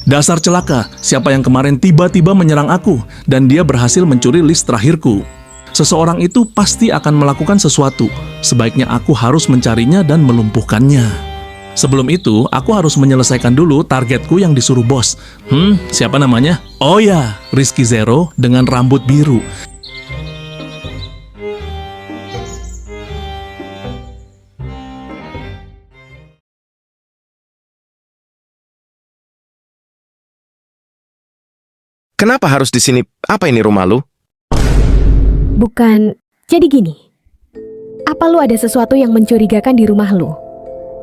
Dasar celaka, siapa yang kemarin tiba-tiba menyerang aku dan dia berhasil mencuri list terakhirku. Seseorang itu pasti akan melakukan sesuatu. Sebaiknya aku harus mencarinya dan melumpuhkannya. Sebelum itu, aku harus menyelesaikan dulu targetku yang disuruh bos. Siapa namanya? Oh ya, Rizky Zero dengan rambut biru. Kenapa harus di sini? Apa ini rumah lu? Bukan, jadi gini. Apa lu ada sesuatu yang mencurigakan di rumah lu?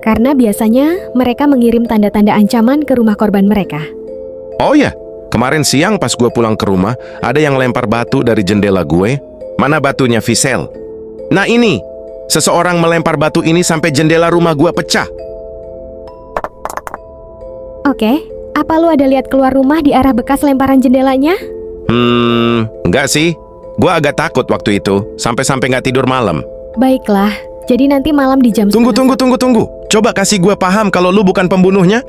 Karena biasanya mereka mengirim tanda-tanda ancaman ke rumah korban mereka. Oh ya, kemarin siang pas gue pulang ke rumah, ada yang lempar batu dari jendela gue. Mana batunya, Visel? Nah ini, seseorang melempar batu ini sampai jendela rumah gue pecah. Oke, apa lu ada lihat keluar rumah di arah bekas lemparan jendelanya? Enggak sih. Gue agak takut waktu itu, sampai-sampai nggak tidur malam. Baiklah, jadi nanti malam di jam Tunggu. setengah- Coba kasih gue paham kalau lu bukan pembunuhnya.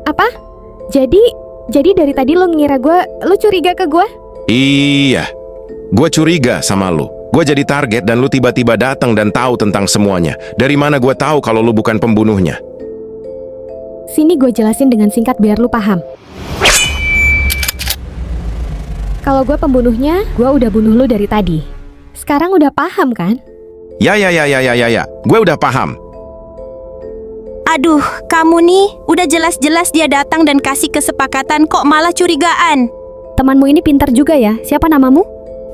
Apa? Jadi dari tadi lu ngira lu curiga ke gue? Iya, gue curiga sama lu. Gue jadi target dan lu tiba-tiba datang dan tahu tentang semuanya. Dari mana gue tahu kalau lu bukan pembunuhnya? Sini gue jelasin dengan singkat biar lu paham. Kalau gue pembunuhnya, gue udah bunuh lu dari tadi. Sekarang udah paham kan? Ya. Gue udah paham. Aduh, kamu nih, udah jelas-jelas dia datang dan kasih kesepakatan kok malah curigaan. Temanmu ini pintar juga ya. Siapa namamu?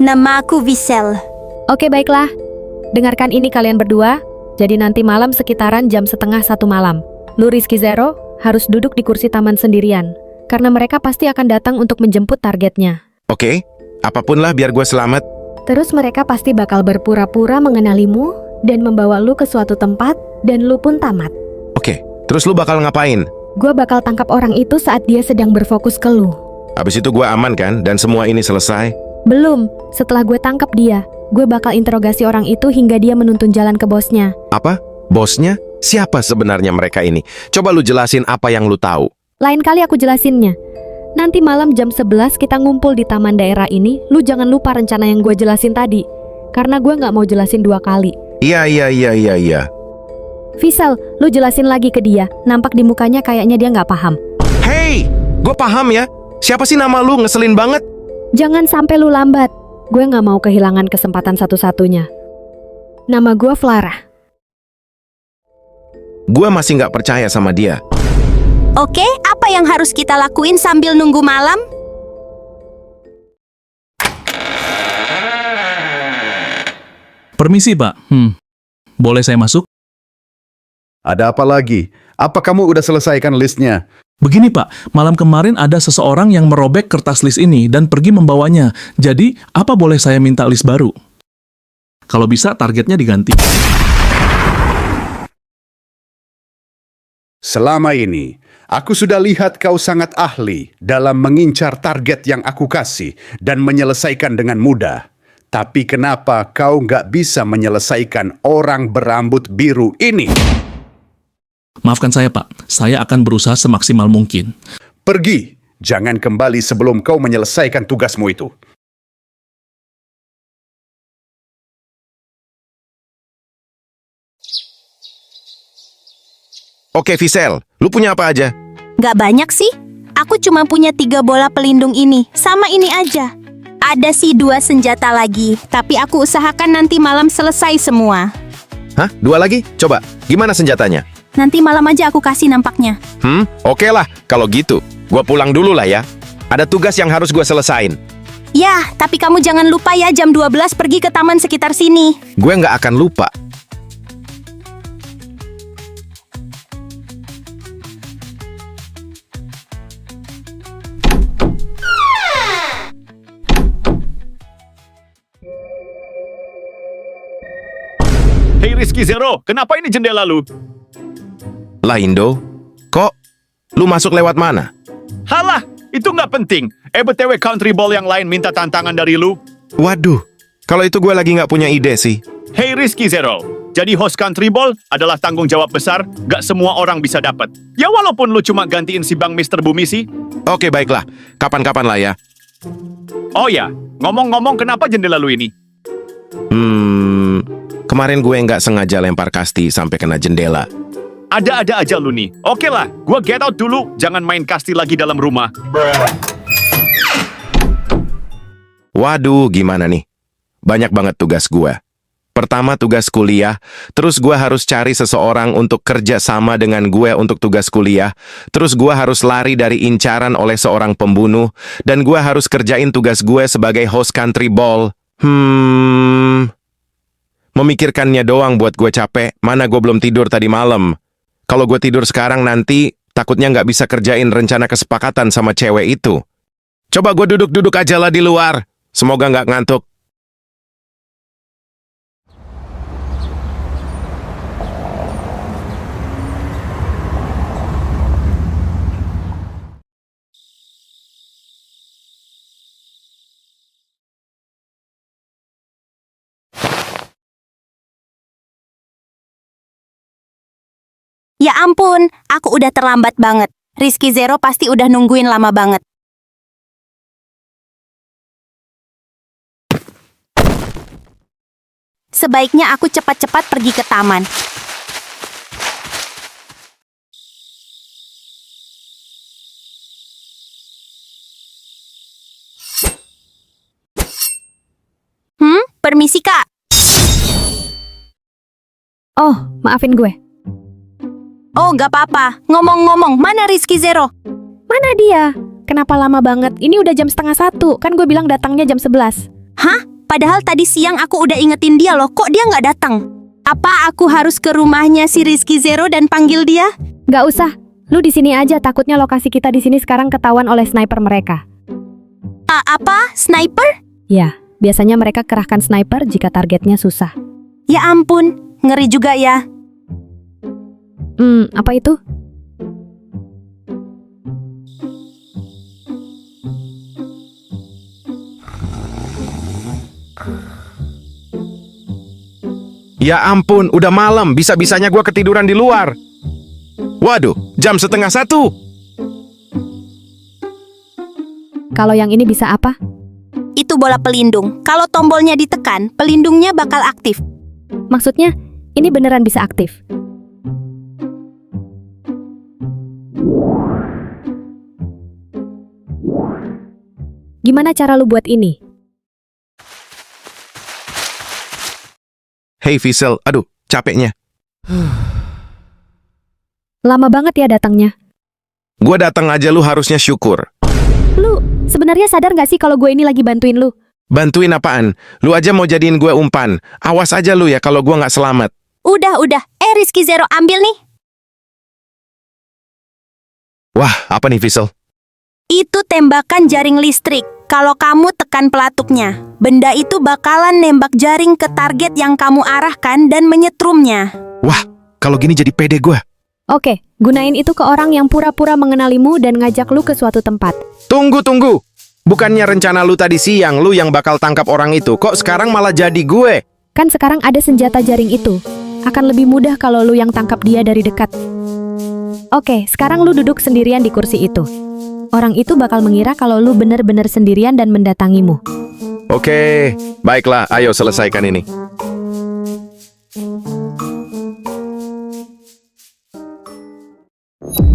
Nama aku Visel. Oke, baiklah. Dengarkan ini kalian berdua. Jadi nanti malam sekitaran jam 12:30 malam. Lu Rizky Zero harus duduk di kursi taman sendirian. Karena mereka pasti akan datang untuk menjemput targetnya. Oke, apapun lah biar gue selamat. Terus mereka pasti bakal berpura-pura mengenalimu dan membawa lu ke suatu tempat dan lu pun tamat. Oke, terus lu bakal ngapain? Gue bakal tangkap orang itu saat dia sedang berfokus ke lu. Habis itu gue aman kan dan semua ini selesai? Belum, setelah gue tangkap dia, gue bakal interogasi orang itu hingga dia menuntun jalan ke bosnya. Apa? Bosnya? Siapa sebenarnya mereka ini? Coba lu jelasin apa yang lu tahu. Lain kali aku jelasinnya. Nanti malam jam 11 kita ngumpul di taman daerah ini. Lu jangan lupa rencana yang gue jelasin tadi. Karena gue gak mau jelasin 2 kali. Iya. Visel, lu jelasin lagi ke dia. Nampak di mukanya kayaknya dia gak paham. Hey, gue paham ya. Siapa sih nama lu? Ngeselin banget. Jangan sampai lu lambat. Gue gak mau kehilangan kesempatan satu-satunya. Nama gue Flara. Gue masih gak percaya sama dia. Oke, apa yang harus kita lakuin sambil nunggu malam? Permisi, Pak. Boleh saya masuk? Ada apa lagi? Apa kamu udah selesaikan listnya? Begini, Pak. Malam kemarin ada seseorang yang merobek kertas list ini dan pergi membawanya. Jadi, apa boleh saya minta list baru? Kalau bisa, targetnya diganti. Selama ini, aku sudah lihat kau sangat ahli dalam mengincar target yang aku kasih dan menyelesaikan dengan mudah. Tapi kenapa kau nggak bisa menyelesaikan orang berambut biru ini? Maafkan saya, Pak. Saya akan berusaha semaksimal mungkin. Pergi, jangan kembali sebelum kau menyelesaikan tugasmu itu. Oke, Visel, lu punya apa aja? Gak banyak sih. Aku cuma punya 3 bola pelindung ini. Sama ini aja. Ada sih 2 senjata lagi. Tapi aku usahakan nanti malam selesai semua. Hah? 2 lagi? Coba, gimana senjatanya? Nanti malam aja aku kasih nampaknya. Oke lah, kalau gitu. Gua pulang dulu lah ya. Ada tugas yang harus gua selesain. Ya, tapi kamu jangan lupa ya jam 12 pergi ke taman sekitar sini. Gue nggak akan lupa. Hei Rizky Zero, kenapa ini jendela lu? Lah Indo, kok lu masuk lewat mana? Halah, itu nggak penting. BTW country ball yang lain minta tantangan dari lu. Waduh, kalau itu gue lagi nggak punya ide sih. Hei Rizky Zero, Jadi host country ball adalah tanggung jawab besar, gak semua orang bisa dapat. Ya walaupun lu cuma gantiin si Bang Mr. Bumi sih. Oke, baiklah. Kapan-kapan lah ya. Oh ya, ngomong-ngomong kenapa jendela lu ini? Kemarin gue nggak sengaja lempar kasti sampai kena jendela. Ada-ada aja lu nih. Oke lah, gua get out dulu. Jangan main kasti lagi dalam rumah. Waduh, gimana nih? Banyak banget tugas gue. Pertama tugas kuliah, terus gue harus cari seseorang untuk kerja sama dengan gue untuk tugas kuliah, terus gue harus lari dari incaran oleh seorang pembunuh, dan gue harus kerjain tugas gue sebagai host country ball. Memikirkannya doang buat gue capek, mana gue belum tidur tadi malam. Kalau gue tidur sekarang nanti, takutnya nggak bisa kerjain rencana kesepakatan sama cewek itu. Coba gue duduk-duduk aja lah di luar, semoga nggak ngantuk. Ya ampun, aku udah terlambat banget. Rizky Zero pasti udah nungguin lama banget. Sebaiknya aku cepat-cepat pergi ke taman. Permisi Kak. Oh, maafin gue. Oh, gak apa-apa. Ngomong-ngomong, mana Rizky Zero? Mana dia? Kenapa lama banget? Ini udah jam 12:30. Kan gue bilang datangnya jam 11. Hah? Padahal tadi siang aku udah ingetin dia loh. Kok dia nggak datang? Apa aku harus ke rumahnya si Rizky Zero dan panggil dia? Gak usah. Lu di sini aja. Takutnya lokasi kita di sini sekarang ketahuan oleh sniper mereka. Apa? Sniper? Ya, biasanya mereka kerahkan sniper jika targetnya susah. Ya ampun, ngeri juga ya. Apa itu? Ya ampun, udah malam, bisa-bisanya gue ketiduran di luar. Waduh, jam 12:30. Kalau yang ini bisa apa? Itu bola pelindung. Kalau tombolnya ditekan, pelindungnya bakal aktif. Maksudnya, ini beneran bisa aktif. Gimana cara lu buat ini? Hey Fiesel, aduh, capeknya. Lama banget ya datangnya. Gue datang aja lu harusnya syukur. Lu sebenarnya sadar gak sih kalau gue ini lagi bantuin lu? Bantuin apaan? Lu aja mau jadiin gue umpan. Awas aja lu ya kalau gue nggak selamat. Udah. Rizky Zero ambil nih. Wah, apa nih Fiesel? Itu tembakan jaring listrik. Kalau kamu tekan pelatuknya, benda itu bakalan nembak jaring ke target yang kamu arahkan dan menyetrumnya. Wah, kalau gini jadi pede gue. Oke, gunain itu ke orang yang pura-pura mengenalimu dan ngajak lu ke suatu tempat. Tunggu. Bukannya rencana lu tadi siang lu yang bakal tangkap orang itu, kok sekarang malah jadi gue? Kan sekarang ada senjata jaring itu. Akan lebih mudah kalau lu yang tangkap dia dari dekat. Oke, sekarang lu duduk sendirian di kursi itu. Orang itu bakal mengira kalau lu bener-bener sendirian dan mendatangimu. Oke, baiklah, ayo selesaikan ini.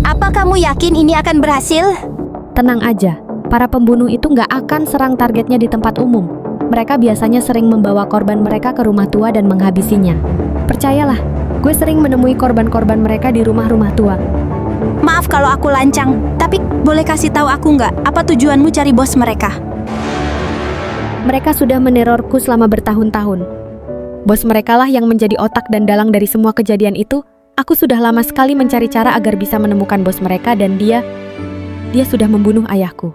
Apa kamu yakin ini akan berhasil? Tenang aja, para pembunuh itu nggak akan serang targetnya di tempat umum. Mereka biasanya sering membawa korban mereka ke rumah tua dan menghabisinya. Percayalah, gue sering menemui korban-korban mereka di rumah-rumah tua. Maaf kalau aku lancang, tapi boleh kasih tahu aku nggak apa tujuanmu cari bos mereka? Mereka sudah menerorku selama bertahun-tahun. Bos merekalah yang menjadi otak dan dalang dari semua kejadian itu. Aku sudah lama sekali mencari cara agar bisa menemukan bos mereka dan dia sudah membunuh ayahku.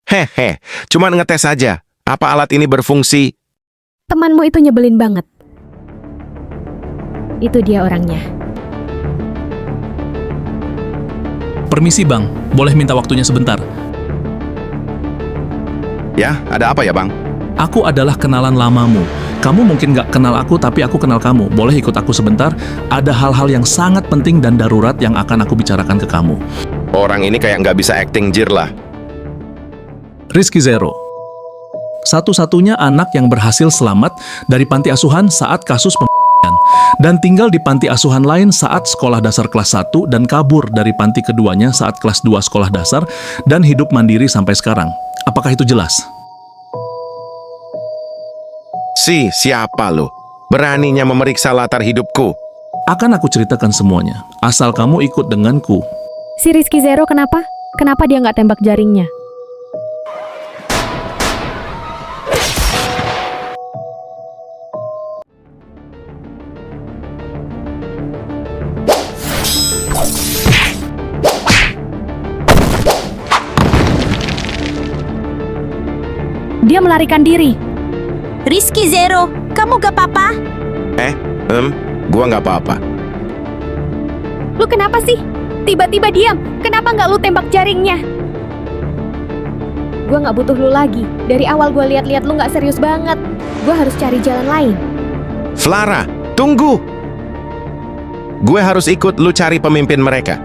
Hehe, cuman ngetes aja. Apa alat ini berfungsi? Temanmu itu nyebelin banget. Itu dia orangnya. Permisi bang, boleh minta waktunya sebentar? Ya, ada apa ya bang? Aku adalah kenalan lamamu. Kamu mungkin gak kenal aku, tapi aku kenal kamu. Boleh ikut aku sebentar? Ada hal-hal yang sangat penting dan darurat yang akan aku bicarakan ke kamu. Orang ini kayak nggak bisa acting jir lah. Rizky Zero, satu-satunya anak yang berhasil selamat dari panti asuhan saat kasus pembunuhan dan tinggal di panti asuhan lain saat sekolah dasar kelas 1 dan kabur dari panti keduanya saat kelas 2 sekolah dasar dan hidup mandiri sampai sekarang. Apakah itu jelas? Siapa lo? Beraninya memeriksa latar hidupku? Akan aku ceritakan semuanya, asal kamu ikut denganku. Si Rizky Zero kenapa? Kenapa dia nggak tembak jaringnya? Dia melarikan diri. Rizky Zero, kamu gak apa-apa? Gua nggak apa-apa. Lu kenapa sih? Tiba-tiba diam. Kenapa nggak lu tembak jaringnya? Gua nggak butuh lu lagi. Dari awal gua lihat-lihat lu nggak serius banget. Gua harus cari jalan lain. Flara, tunggu! Gue harus ikut lu cari pemimpin mereka.